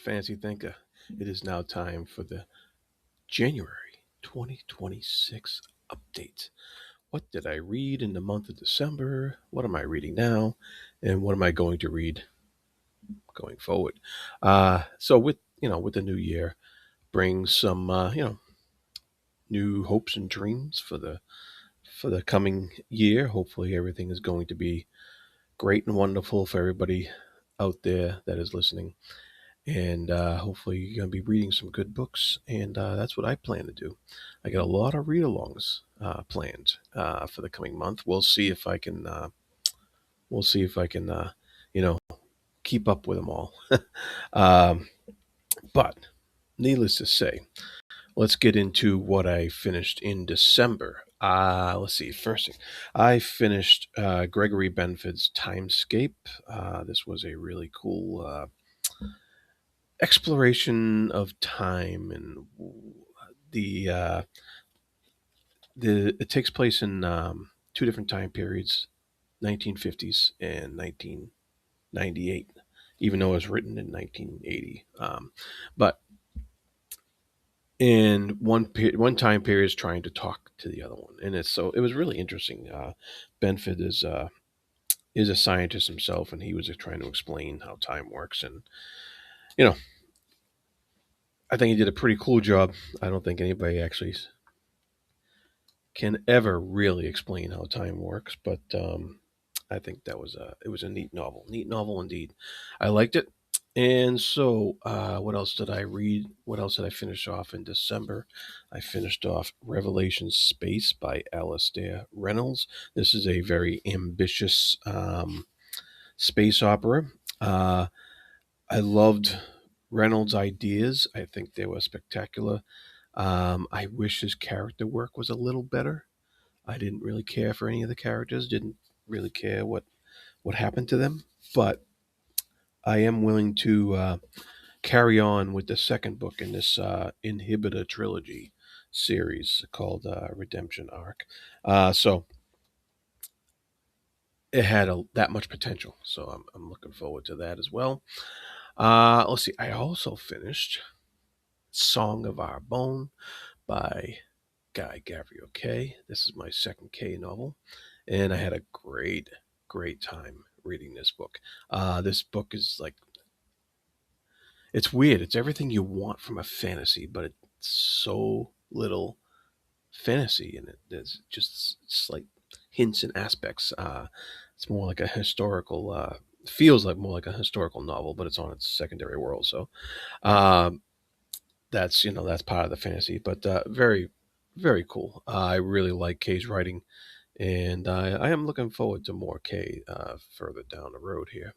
Fancy Thinker. It is now time for the January 2026 update. What did I read in the month of December? What am I reading now? And what am I going to read going forward? So with the new year brings some new hopes and dreams for the coming year. Hopefully everything is going to be great and wonderful for everybody out there that is listening. And hopefully you're going to be reading some good books, and that's what I plan to do. I got a lot of read-alongs planned for the coming month. We'll see if I can. We'll see if I can. You know, keep up with them all. um, but needless to say, let's get into what I finished in December. Let's see. First thing, I finished Gregory Benford's Timescape. This was a really cool exploration of time and the uh, the it takes place in two different time periods, 1950s and 1998, even though it was written in 1980. But in one time period is trying to talk to the other one, and it was really interesting. Benford is a scientist himself, and he was trying to explain how time works, and you know I think he did a pretty cool job. I don't think anybody actually can ever really explain how time works, but I think it was a neat novel indeed. I liked it, and so what else did I read? What else did I finish off in December? I finished off Revelation Space by Alastair Reynolds. This is a very ambitious space opera. Uh, I loved Reynolds' ideas. I think they were spectacular. I wish his character work was a little better. I didn't really care for any of the characters, didn't really care what happened to them, but I am willing to carry on with the second book in this Inhibitor trilogy series called Redemption Arc. So it had that much potential, so I'm looking forward to that as well. Let's see, I also finished Song of Our Bone by Guy Gavriel Kay. This is my second K novel, and I had a great time reading this book. This book is like it's weird. It's everything you want from a fantasy, but it's so little fantasy in it. There's just slight hints and aspects. It's more like a historical. Feels like more like a historical novel, but it's on its secondary world. So um, that's part of the fantasy, but very cool. I really like Kay's writing, and I am looking forward to more Kay further down the road here.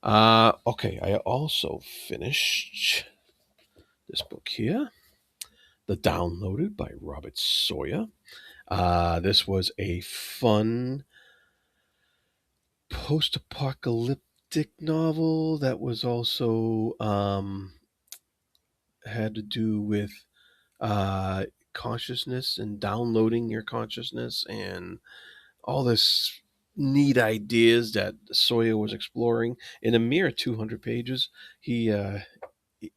Okay, I also finished this book here, The Downloaded by Robert Sawyer. This was a fun post-apocalyptic novel that was also had to do with uh, consciousness and downloading your consciousness and all this neat ideas that Sawyer was exploring in a mere 200 pages. He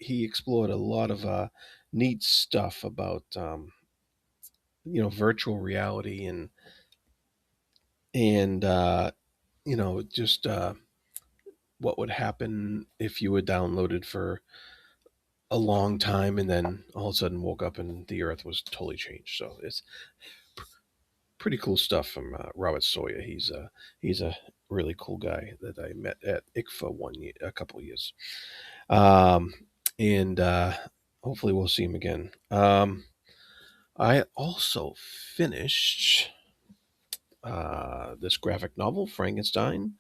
explored a lot of neat stuff about virtual reality and just what would happen if you were downloaded for a long time and then all of a sudden woke up and the earth was totally changed. So it's pretty cool stuff from Robert Sawyer. He's a really cool guy that I met at ICFA a couple of years, um, and hopefully we'll see him again. I also finished this graphic novel, Frankenstein,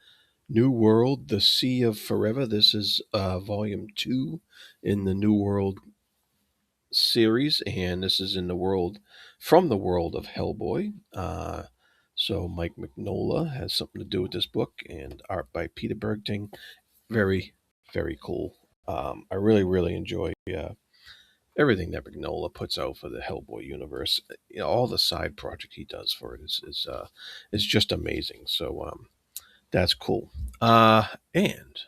New World, The Sea of Forever. This is volume 2 in the New World series, and this is in the world from the world of Hellboy. So Mike Mignola has something to do with this book, and art by Peter Bergting. Very, very cool. I really enjoy everything that Mignola puts out for the Hellboy universe. All the side project he does for it is just amazing. So that's cool. And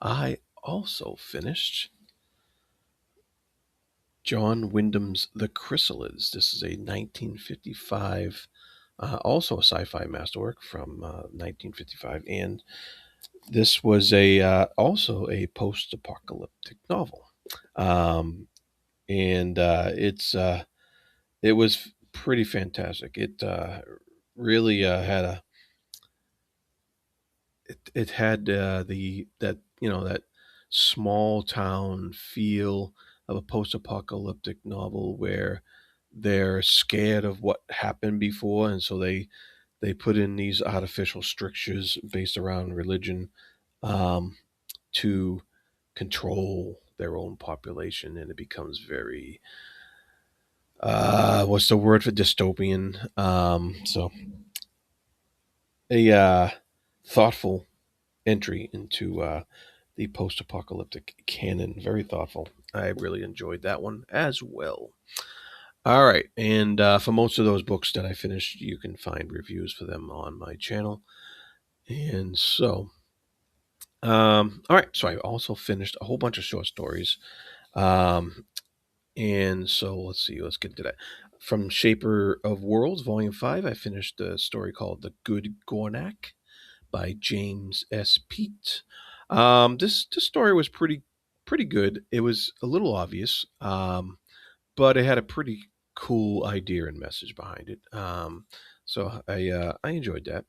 I also finished John Wyndham's The Chrysalids. This is a 1955, also a sci-fi masterwork from 1955, and this was a also a post-apocalyptic novel, um, and it was pretty fantastic. It really had a it had the that that small town feel of a post-apocalyptic novel where they're scared of what happened before, and so they put in these artificial strictures based around religion, um, to control their own population, and it becomes very what's the word for dystopian? So a thoughtful entry into the post-apocalyptic canon. Very thoughtful. I really enjoyed that one as well. All right, and for most of those books that I finished, you can find reviews for them on my channel. And so, all right, so I also finished a whole bunch of short stories. Um, and so let's see, let's get into that. From Shaper of Worlds, Volume 5, I finished a story called The Good Gornak by James S. Peet. This story was pretty good. It was a little obvious, but it had a pretty cool idea and message behind it. So I enjoyed that.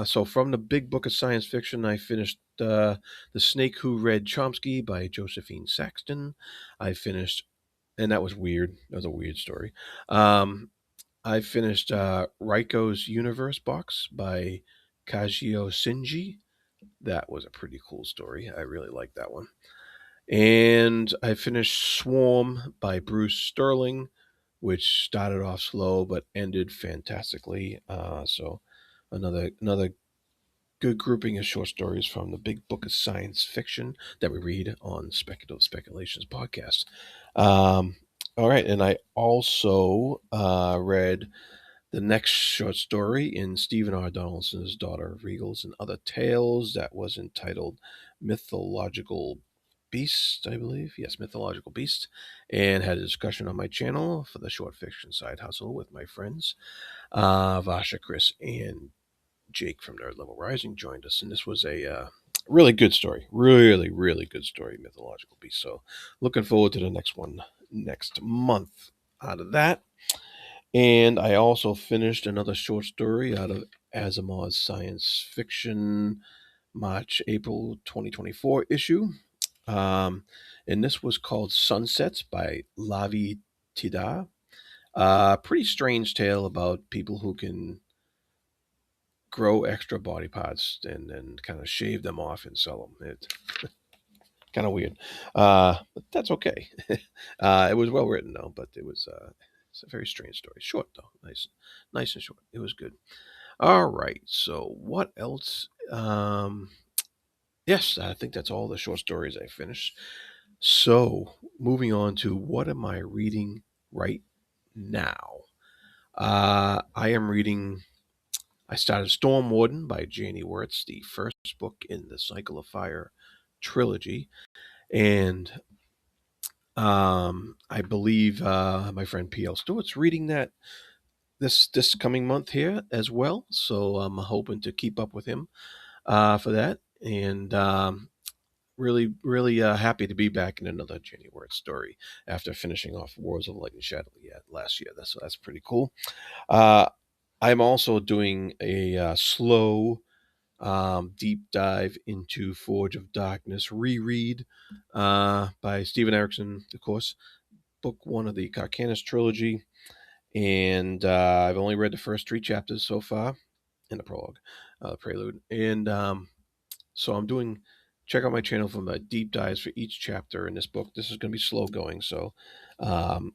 So from the big book of science fiction, I finished The Snake Who Read Chomsky by Josephine Saxton. I finished, and that was weird. That was a weird story. I finished Raiko's Universe box by Kajio Shinji. That was a pretty cool story. I really liked that one. And I finished Swarm by Bruce Sterling, which started off slow but ended fantastically. So another good grouping of short stories from the big book of science fiction that we read on Speculative Speculations podcast. Um, all right, and I also read the next short story in Stephen R. Donaldson's Daughter of Regals and Other Tales that was entitled Mythological Beast, I believe. Yes, Mythological Beast. And had a discussion on my channel for the short fiction side hustle with my friends. Vasha, Chris, and Jake from Nerd Level Rising joined us. And this was a really good story. Really, really good story, Mythological Beast. So looking forward to the next one next month out of that. And I also finished another short story out of Asimov's science fiction March, April 2024 issue. And this was called Sunsets by Lavi Tida. Pretty strange tale about people who can grow extra body parts and then kind of shave them off and sell them. It's kind of weird, but that's okay. It was well written though, but it's a very strange story. Short though, nice and short. It was good. All right. So what else? Yes, I think that's all the short stories I finished. So moving on to what am I reading right now? I am reading. I started Storm Warden by Janie Wirtz, the first book in the Cycle of Fire trilogy, and I believe my friend P.L. Stewart's reading that this coming month here as well. So I'm hoping to keep up with him for that, and really happy to be back in another Janie Wirtz story after finishing off Wars of Light and Shadow last year. That's pretty cool. Uh, I'm also doing a slow deep dive into Forge of Darkness reread by Steven Erikson, of course, book one of the Carcanis trilogy. And I've only read the first three chapters so far in the prologue, prelude. And so I'm doing, check out my channel for my deep dives for each chapter in this book. This is going to be slow going. So, um,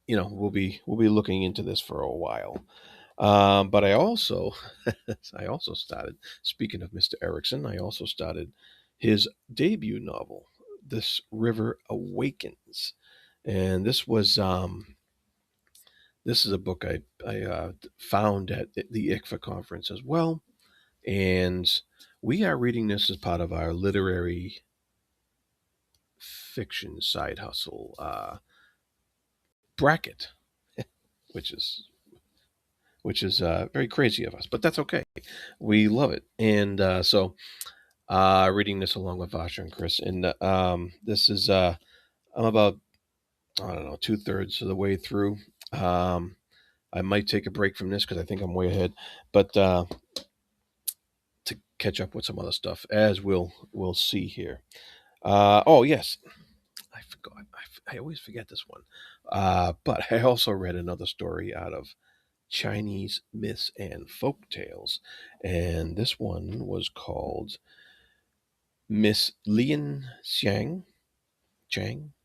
we'll be looking into this for a while. But I also, I also started. Speaking of Mr. Erickson, I also started his debut novel, "This River Awakens," and this is a book I found at the ICFA conference as well, and we are reading this as part of our literary fiction side hustle bracket, which is very crazy of us, but that's okay. We love it, and reading this along with Vasha and Chris, and this is I'm about, I don't know, 2/3 of the way through. Um, I might take a break from this because I think I'm way ahead, but to catch up with some other stuff, as we'll see here. Oh yes, I forgot. I always forget this one. But I also read another story out of Chinese myths and folk tales, and this one was called Miss Lian Chang,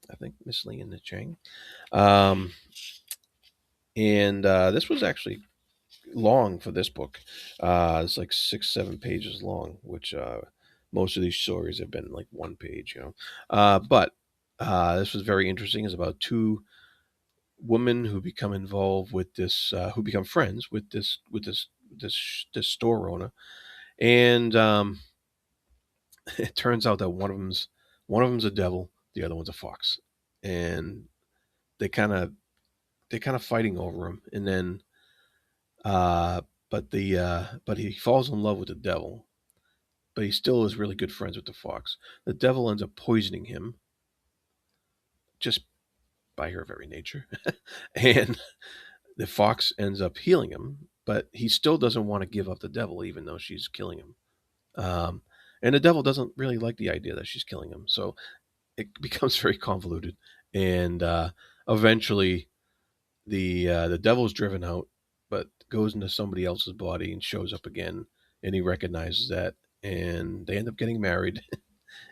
I think Miss Lian Chang. Um, and this was actually long for this book. It's like 6, 7 pages long, which most of these stories have been like 1 page, you know. But this was very interesting. It's about two women who become involved with this, who become friends with this store owner, and it turns out that one of them's a devil, the other one's a fox, and they kind of they're kind of fighting over him, and then uh, but he falls in love with the devil, but he still is really good friends with the fox. The devil ends up poisoning him just by her very nature, and the fox ends up healing him, but he still doesn't want to give up the devil, even though she's killing him. Um, and the devil doesn't really like the idea that she's killing him, so it becomes very convoluted. And eventually, the devil's driven out, but goes into somebody else's body and shows up again, and he recognizes that, and they end up getting married.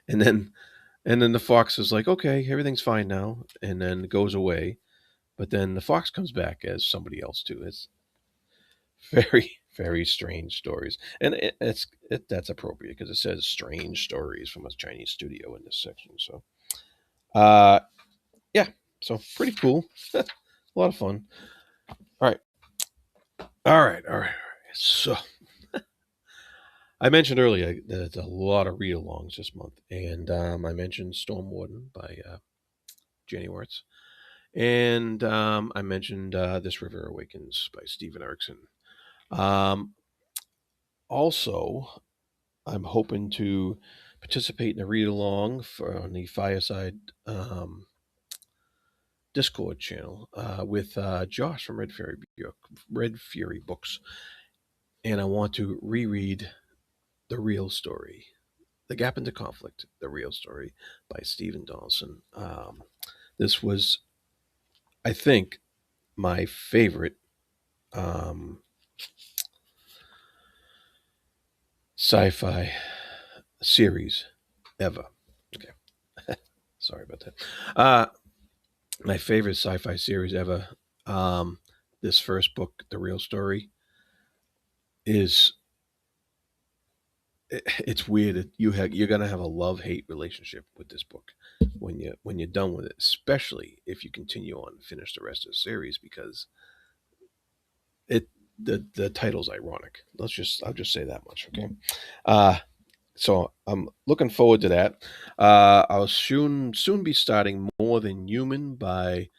and then the fox is like, okay, everything's fine now, and then goes away. But then the fox comes back as somebody else too. It's very very strange stories, and that's appropriate because it says strange stories from a Chinese studio in this section. So uh yeah, so pretty cool. A lot of fun. All right, all right. So I mentioned earlier that it's a lot of read-alongs this month, and I mentioned Storm Warden by Jenny Wirtz, and I mentioned This River Awakens by Stephen Erickson. Um, Also, I'm hoping to participate in a read-along for on the Fireside Discord channel with Josh from Red Fury Books, and I want to reread The Real Story, The Gap into Conflict, The Real Story by Stephen Donaldson. This was, I think, my favorite um, sci-fi series ever. Okay, sorry about that. My favorite sci-fi series ever. Um, this first book, The Real Story, is it's weird that you're gonna have a love-hate relationship with this book when you're done with it, especially if you continue on and finish the rest of the series because it the title's ironic. I'll just say that much, okay? Uh so I'm looking forward to that. I'll soon be starting More Than Human by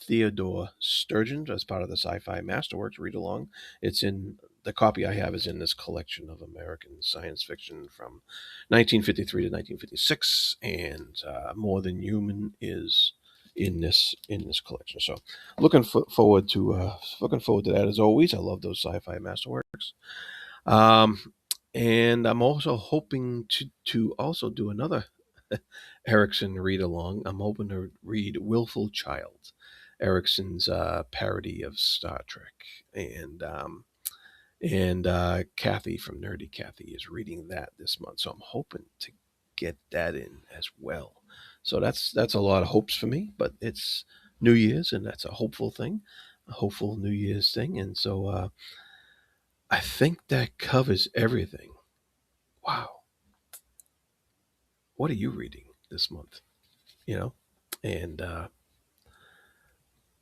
Theodore Sturgeon as part of the Sci-Fi Masterworks read along. It's in the copy I have is in this collection of American science fiction from 1953 to 1956, and More Than Human is in this collection. So looking forward to that as always. I love those Sci-Fi Masterworks. Um, and I'm also hoping to also do another Erickson read along. I'm hoping to read Willful Child, Erickson's parody of Star Trek, and Kathy from Nerdy Kathy is reading that this month, so I'm hoping to get that in as well. So that's a lot of hopes for me, but it's New Year's, and that's a hopeful thing, a hopeful New Year's thing, and so I think that covers everything. Wow, what are you reading this month? You know, and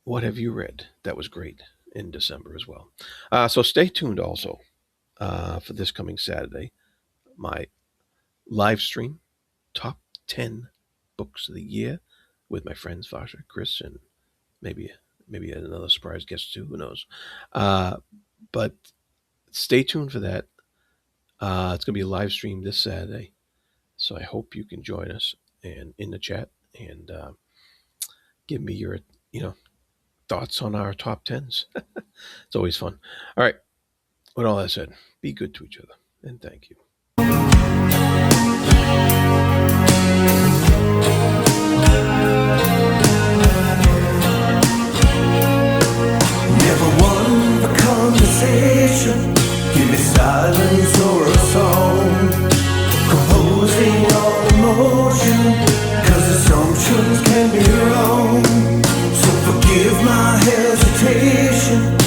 what have you read that was great in December as well? So stay tuned also for this coming Saturday, my live stream top 10 books of the year. with my friends Vasha, Chris, and maybe another surprise guest too. Who knows? Uh, but stay tuned for that. It's going to be a live stream this Saturday, so I hope you can join us and in the chat and give me your thoughts on our top tens. It's always fun. All right. With all that said, be good to each other and thank you. Never one for conversation. Give me silence or a song. Composing all emotion, 'cause assumptions can be wrong. So forgive my hesitation.